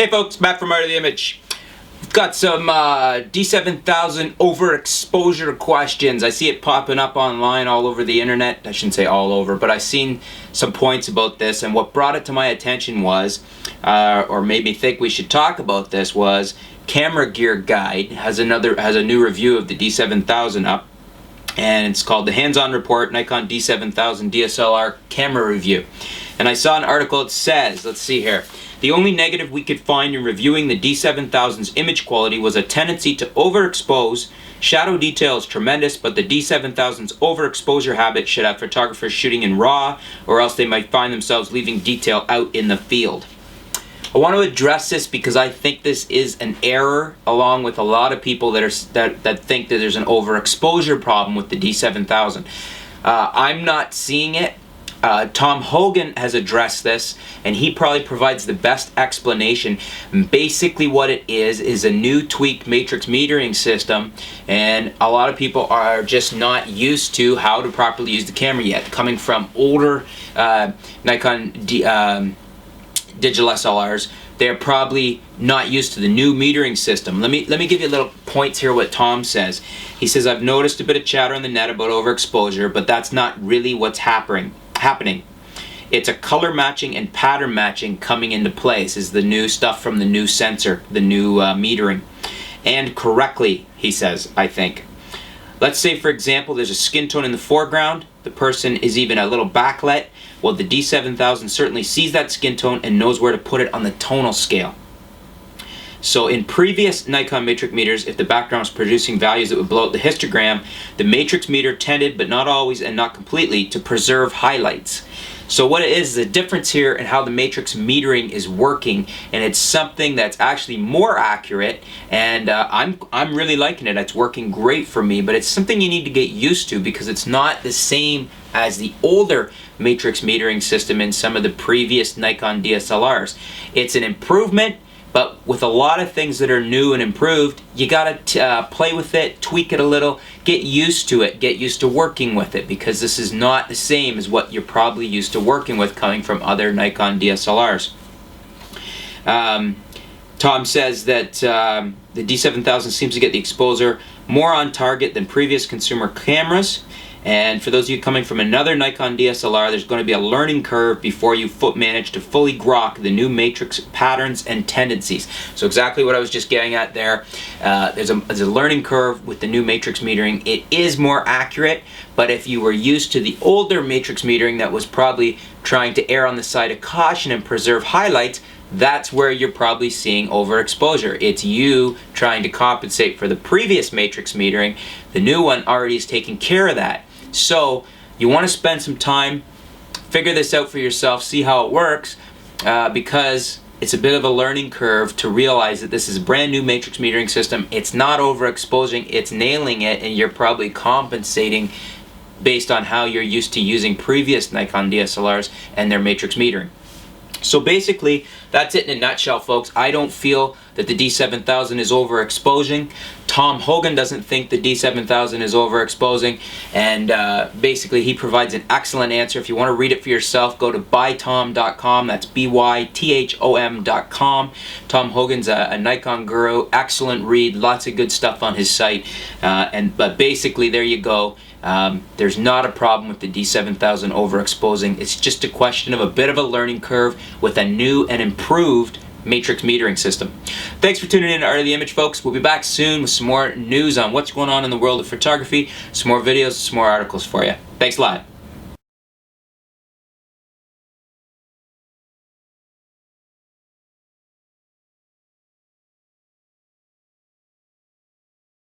Hey folks, back from Art of the Image. We've got some D7000 overexposure questions. I see it popping up online all over the internet. I shouldn't say all over, but I've seen some points about this, and what brought it to my attention was, or made me think we should talk about this, was Camera Gear Guide has a new review of the D7000 up, and it's called the Hands-On Report, Nikon D7000 DSLR Camera Review. And I saw an article that says, let's see here, the only negative we could find in reviewing the D7000's image quality was a tendency to overexpose. Shadow detail is tremendous, but the D7000's overexposure habit should have photographers shooting in RAW, or else they might find themselves leaving detail out in the field. I want to address this because I think this is an error, along with a lot of people that think that there's an overexposure problem with the D7000. I'm not seeing it. Tom Hogan has addressed this, and he probably provides the best explanation. Basically what it is a new tweaked matrix metering system, and a lot of people are just not used to how to properly use the camera yet. Coming from older Nikon digital SLRs, they're probably not used to the new metering system. Let me give you a little points here what Tom says. He says, I've noticed a bit of chatter on the net about overexposure, but that's not really what's happening. It's a color matching and pattern matching coming into play. This is the new stuff from the new sensor, the new metering. And correctly, he says, I think. Let's say, for example, there's a skin tone in the foreground. The person is even a little backlit. Well, the D7000 certainly sees that skin tone and knows where to put it on the tonal scale. So in previous Nikon matrix meters, if the background was producing values that would blow out the histogram, the matrix meter tended, but not always and not completely, to preserve highlights. So what it is a difference here in how the matrix metering is working, and it's something that's actually more accurate, and I'm really liking it. It's working great for me, but it's something you need to get used to because it's not the same as the older matrix metering system in some of the previous Nikon DSLRs. It's an improvement, but with a lot of things that are new and improved, you gotta play with it, tweak it a little, get used to it, get used to working with it, because this is not the same as what you're probably used to working with coming from other Nikon DSLRs. Tom says that the D7000 seems to get the exposure more on target than previous consumer cameras. And for those of you coming from another Nikon DSLR, there's going to be a learning curve before you manage to fully grok the new matrix patterns and tendencies. So exactly what I was just getting at there. There's a learning curve with the new matrix metering. It is more accurate, but if you were used to the older matrix metering that was probably trying to err on the side of caution and preserve highlights, that's where you're probably seeing overexposure. It's you trying to compensate for the previous matrix metering. The new one already is taking care of that. So you want to spend some time, figure this out for yourself, see how it works, because it's a bit of a learning curve to realize that this is a brand new matrix metering system. It's not overexposing, it's nailing it, and you're probably compensating based on how you're used to using previous Nikon DSLRs and their matrix metering. So basically, that's it in a nutshell, folks. I don't feel that the D7000 is overexposing. Tom Hogan doesn't think the D7000 is overexposing, and basically he provides an excellent answer. If you want to read it for yourself, go to bytom.com. That's bythom.com. Tom Hogan's a Nikon guru. Excellent read. Lots of good stuff on his site. But basically, there you go. There's not a problem with the D7000 overexposing. It's just a question of a bit of a learning curve with a new and improved matrix metering system. Thanks for tuning in to Art of the Image, folks. We'll be back soon with some more news on what's going on in the world of photography, some more videos, some more articles for you. Thanks a lot.